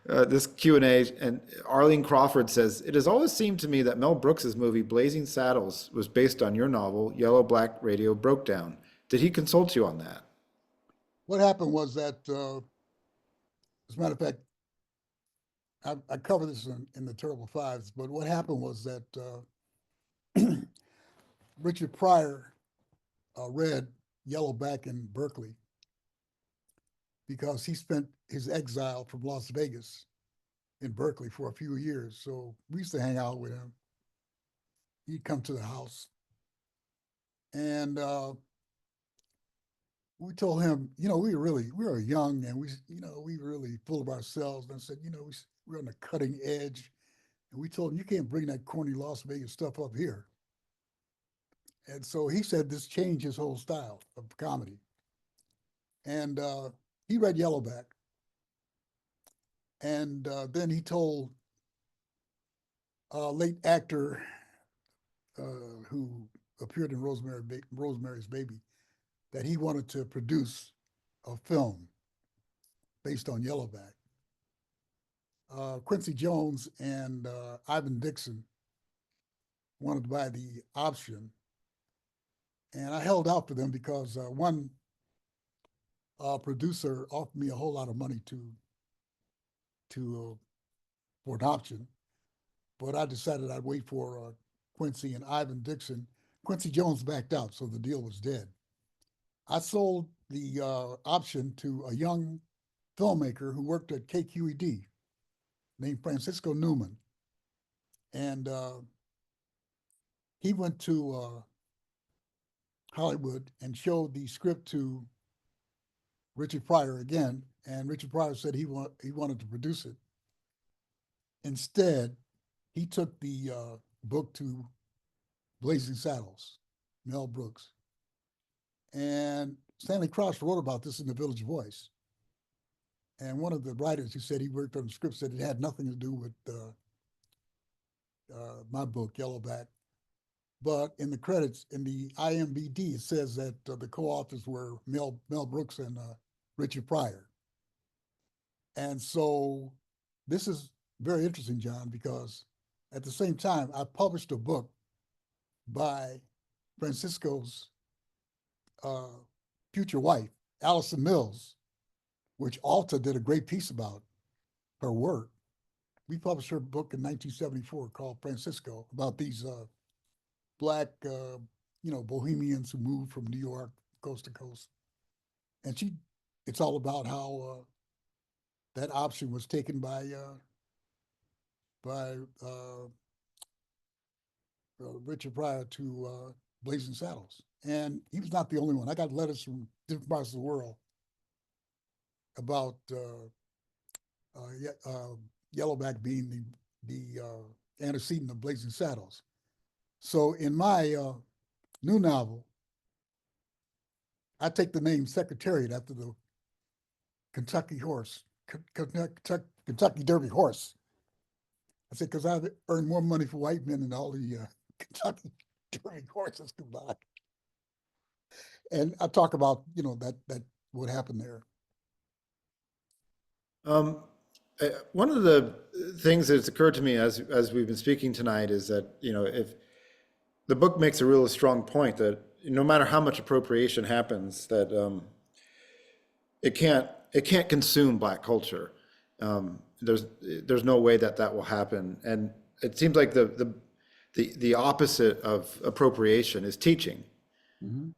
this Q&A, and Arlene Crawford says, "It has always seemed to me that Mel Brooks's movie Blazing Saddles was based on your novel Yellow Black Radio Broke Down. Did he consult you on that?"
What happened was that, as a matter of fact, I cover this in the Terrible Fives, but what happened was that Richard Pryor read Yellowback in Berkeley because he spent his exile from Las Vegas in Berkeley for a few years. So we used to hang out with him. He'd come to the house. And we told him, you know, we were young and we were really full of ourselves. And I said, you know, we're on the cutting edge. And we told him, you can't bring that corny Las Vegas stuff up here. And so he said this changed his whole style of comedy. And he read Yellowback. And then he told a late actor who appeared in Rosemary's Baby that he wanted to produce a film based on Yellowback. Quincy Jones and Ivan Dixon wanted to buy the option. And I held out for them because one producer offered me a whole lot of money for an option, but I decided I'd wait for Quincy and Ivan Dixon. Quincy Jones backed out, so the deal was dead. I sold the option to a young filmmaker who worked at KQED named Francisco Newman. And he went to Hollywood and showed the script to Richard Pryor again, and Richard Pryor said he wanted to produce it. Instead, he took the book to Blazing Saddles, Mel Brooks. And Stanley Krauss wrote about this in the Village Voice. And one of the writers who said he worked on the script said it had nothing to do with my book, Yellowback. But in the credits, in the IMBD, it says that the co-authors were Mel Brooks and Richard Pryor. And so this is very interesting, John, because at the same time, I published a book by Francisco's future wife, Allison Mills, which Alta did a great piece about her work. We published her book in 1974 called Francisco, about these Black, bohemians who moved from New York coast to coast. And it's all about how that option was taken by Richard Pryor to Blazing Saddles. And he was not the only one. I got letters from different parts of the world about Yellowback being the antecedent of Blazing Saddles. So in my new novel, I take the name Secretariat after the Kentucky Derby horse. I said, because I've earned more money for white men than all the Kentucky Derby horses combined. And I talk about, that what happened there.
Um, One of the things that's occurred to me as we've been speaking tonight is that, if the book makes a real strong point that no matter how much appropriation happens, that it can't consume Black culture. There's no way that will happen, and it seems like the opposite of appropriation is teaching.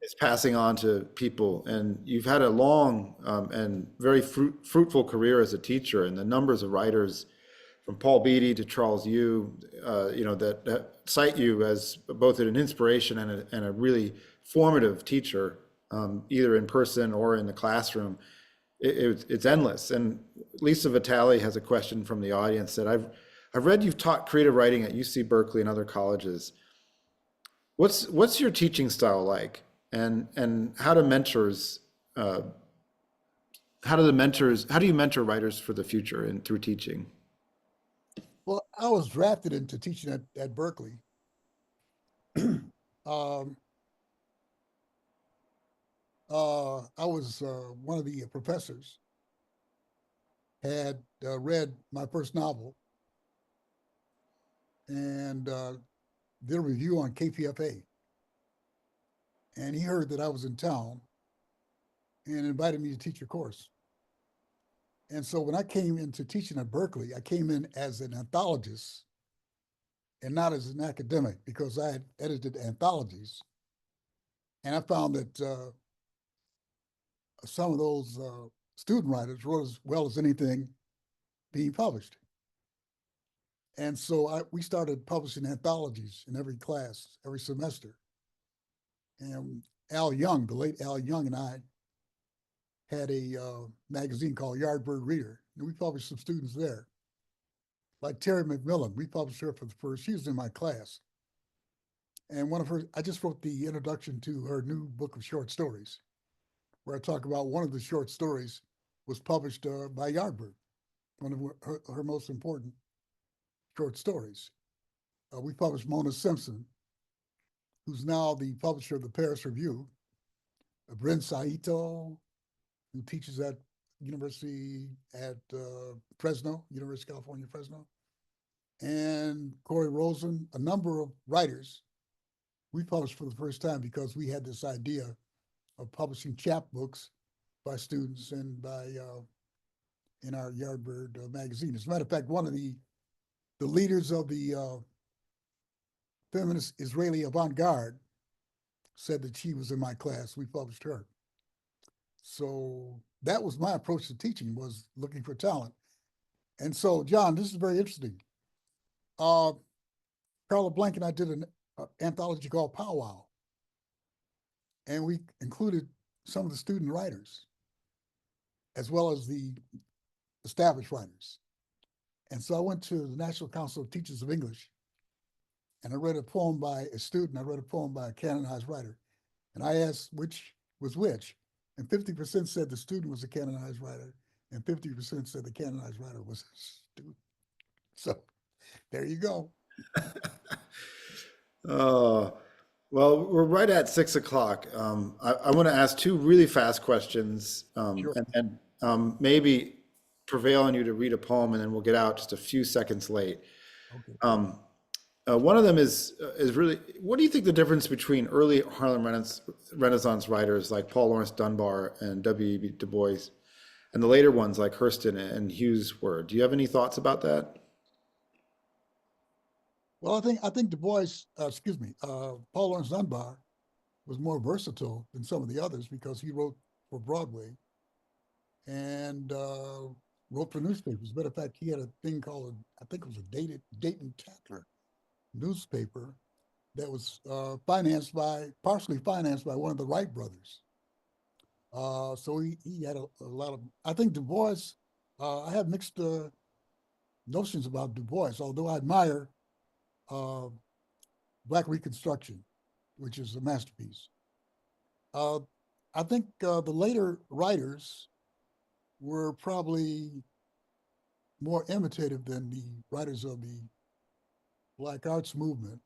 It's passing on to people, and you've had a long and very fruitful career as a teacher, and the numbers of writers from Paul Beatty to Charles Yu, that cite you as both an inspiration and a really formative teacher, either in person or in the classroom. It's endless. And Lisa Vitale has a question from the audience that I've read you've taught creative writing at UC Berkeley and other colleges. What's your teaching style like, and how do you mentor writers for the future and through teaching?
Well, I was drafted into teaching at Berkeley. I was one of the professors, had read my first novel and did a review on KPFA. And he heard that I was in town and invited me to teach a course. And so when I came into teaching at Berkeley, I came in as an anthologist and not as an academic, because I had edited anthologies. And I found that some of those student writers wrote as well as anything being published. And so we started publishing anthologies in every class, every semester. And Al Young, the late Al Young, and I had a magazine called Yardbird Reader, and we published some students there. Like Terry McMillan, we published her for the first, she was in my class. And I just wrote the introduction to her new book of short stories, where I talk about one of the short stories was published by Yardbird, one of her most important short stories. We published Mona Simpson, who's now the publisher of the Paris Review, Bryn Saito, who teaches at University at Fresno, University of California, Fresno, and Corey Rosen, a number of writers. We published for the first time because we had this idea of publishing chapbooks by students and by in our Yardbird magazine. As a matter of fact, one of the leaders of the feminist Israeli avant-garde said that she was in my class. We published her. So that was my approach to teaching, was looking for talent. And so, John, this is very interesting. Carla Blank and I did an anthology called Powwow. And we included some of the student writers, as well as the established writers. And so I went to the National Council of Teachers of English, and I read a poem by a student, I read a poem by a canonized writer. And I asked which was which. And 50% said the student was a canonized writer, and 50% said the canonized writer was a student. So there you go.
Oh, well, we're right at 6 o'clock. I want to ask two really fast questions,
Sure.
and maybe prevail on you to read a poem, and then we'll get out just a few seconds late.
Okay.
One of them is really, what do you think the difference between early Harlem Renaissance writers like Paul Laurence Dunbar and W.E.B. Du Bois, and the later ones like Hurston and Hughes were? Do you have any thoughts about that?
Well, I think Du Bois, Paul Laurence Dunbar was more versatile than some of the others because he wrote for Broadway and wrote for newspapers. As a matter of fact, he had a thing called, I think it was a Dayton Tatler newspaper that was partially financed by one of the Wright brothers. So he had a lot of, I think Du Bois, I have mixed notions about Du Bois, although I admire Black Reconstruction, which is a masterpiece. I think the later writers were probably more imitative than the writers of the Black arts movement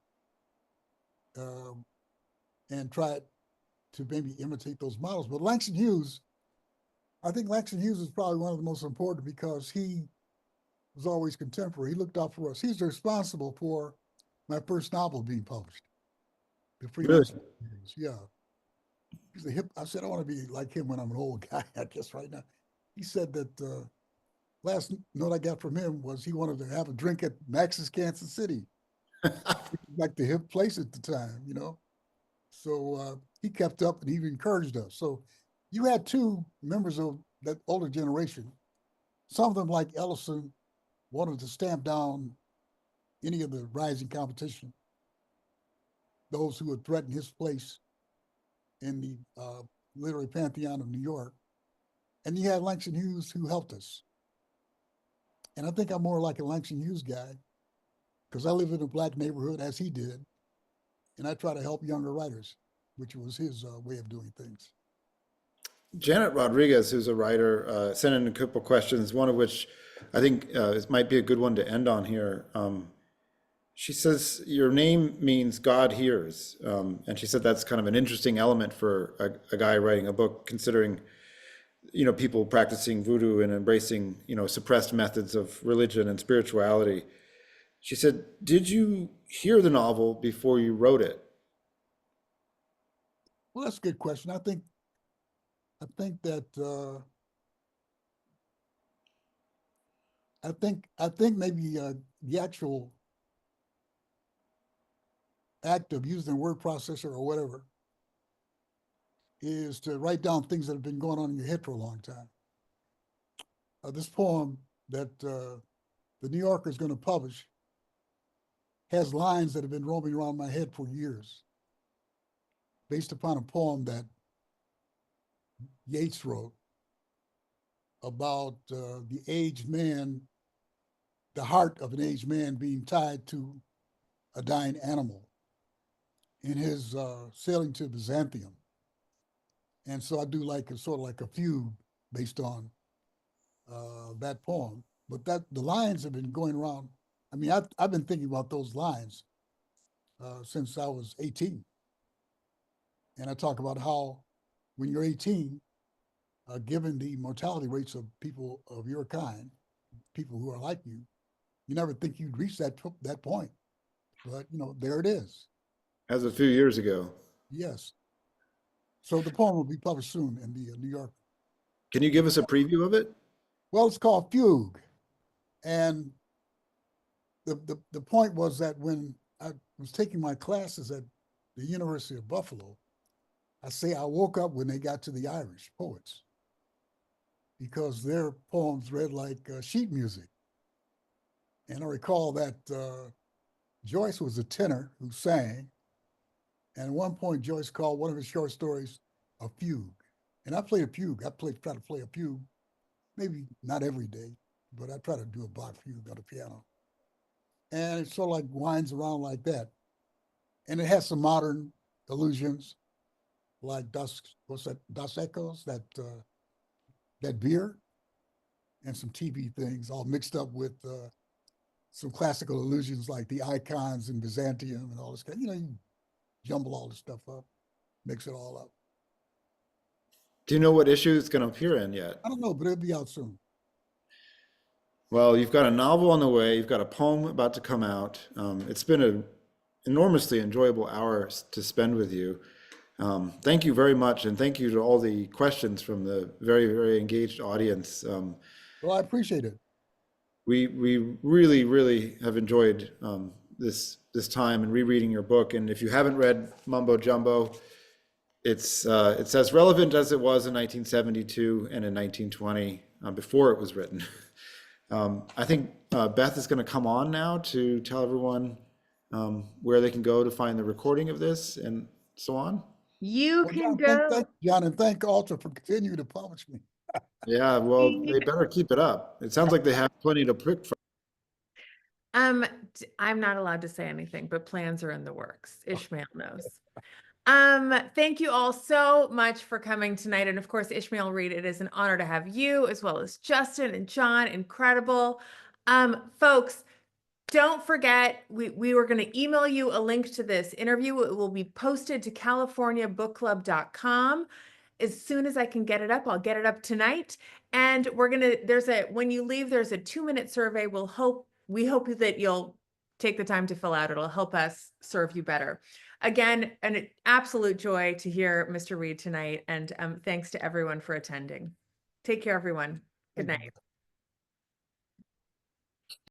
and tried to maybe imitate those models. But Langston Hughes, I think Langston Hughes is probably one of the most important because he was always contemporary. He looked out for us. He's responsible for my first novel being published, The
Really?
Freelance Heroes. Yeah. He's a hip. I said, I want to be like him when I'm an old guy, I guess right now. He said that last note I got from him was he wanted to have a drink at Max's Kansas City, like the hip place at the time, you know? So he kept up and he encouraged us. So you had two members of that older generation. Some of them, like Ellison, wanted to stamp down any of the rising competition, those who would threaten his place in the literary pantheon of New York. And you had Langston Hughes who helped us. And I think I'm more like a Langston Hughes guy because I live in a Black neighborhood as he did. And I try to help younger writers, which was his way of doing things.
Janet Rodriguez, who's a writer, sent in a couple questions, one of which I think might be a good one to end on here. She says, your name means God hears. And she said that's kind of an interesting element for a guy writing a book, considering, you know, people practicing voodoo and embracing, you know, suppressed methods of religion and spirituality. She said, did you hear the novel before you wrote it?
Well, that's a good question. I think that I think maybe the actual act of using the word processor or whatever is to write down things that have been going on in your head for a long time. This poem that the New Yorker is going to publish has lines that have been roaming around my head for years, based upon a poem that Yeats wrote about the aged man, the heart of an aged man being tied to a dying animal in his sailing to Byzantium. And so I do like a sort of like a fugue based on that poem. But that the lines have been going around. I mean, I've been thinking about those lines since I was 18. And I talk about how when you're 18, given the mortality rates of people of your kind, people who are like you never think you'd reach that point. But, you know, there it is.
As a few years ago.
Yes. So the poem will be published soon in the New York.
Can you give us a preview of it?
Well, it's called Fugue. And the point was that when I was taking my classes at the University of Buffalo, I woke up when they got to the Irish poets because their poems read like sheet music. And I recall that Joyce was a tenor who sang. And at one point, Joyce called one of his short stories a fugue. And I played a fugue. Try to play a fugue, maybe not every day, but I try to do a Bach fugue on the piano. And it sort of like winds around like that. And it has some modern allusions, like Dos Ecos, that beer, and some TV things all mixed up with some classical allusions like the icons in Byzantium and all this kind. You know, you jumble all this stuff up, mix it all up.
Do you know what issue it's going to appear in yet?
I don't know, but it'll be out soon.
Well, you've got a novel on the way. You've got a poem about to come out. It's been an enormously enjoyable hour to spend with you. Thank you very much. And thank you to all the questions from the very, very engaged audience.
Well, I appreciate it.
We really, really have enjoyed this time and rereading your book. And if you haven't read Mumbo Jumbo, it's as relevant as it was in 1972 and in 1920 before it was written. I think Beth is going to come on now to tell everyone where they can go to find the recording of this and so on.
You
Well,
can
John,
go.
thank John, and thank Alta for continuing to publish me.
Yeah, well, they better keep it up. It sounds like they have plenty to pick from.
I'm not allowed to say anything, but plans are in the works. Ishmael knows. Thank you all so much for coming tonight. And of course, Ishmael Reed, it is an honor to have you as well as Justin and John. Incredible. Folks, don't forget, we were going to email you a link to this interview. It will be posted to californiabookclub.com. As soon as I can get it up, I'll get it up tonight. And when you leave, there's a 2-minute survey. We hope that you'll take the time to fill out. It'll help us serve you better. Again, an absolute joy to hear Mr. Reed tonight. And thanks to everyone for attending. Take care, everyone. Good
Thank you.
night.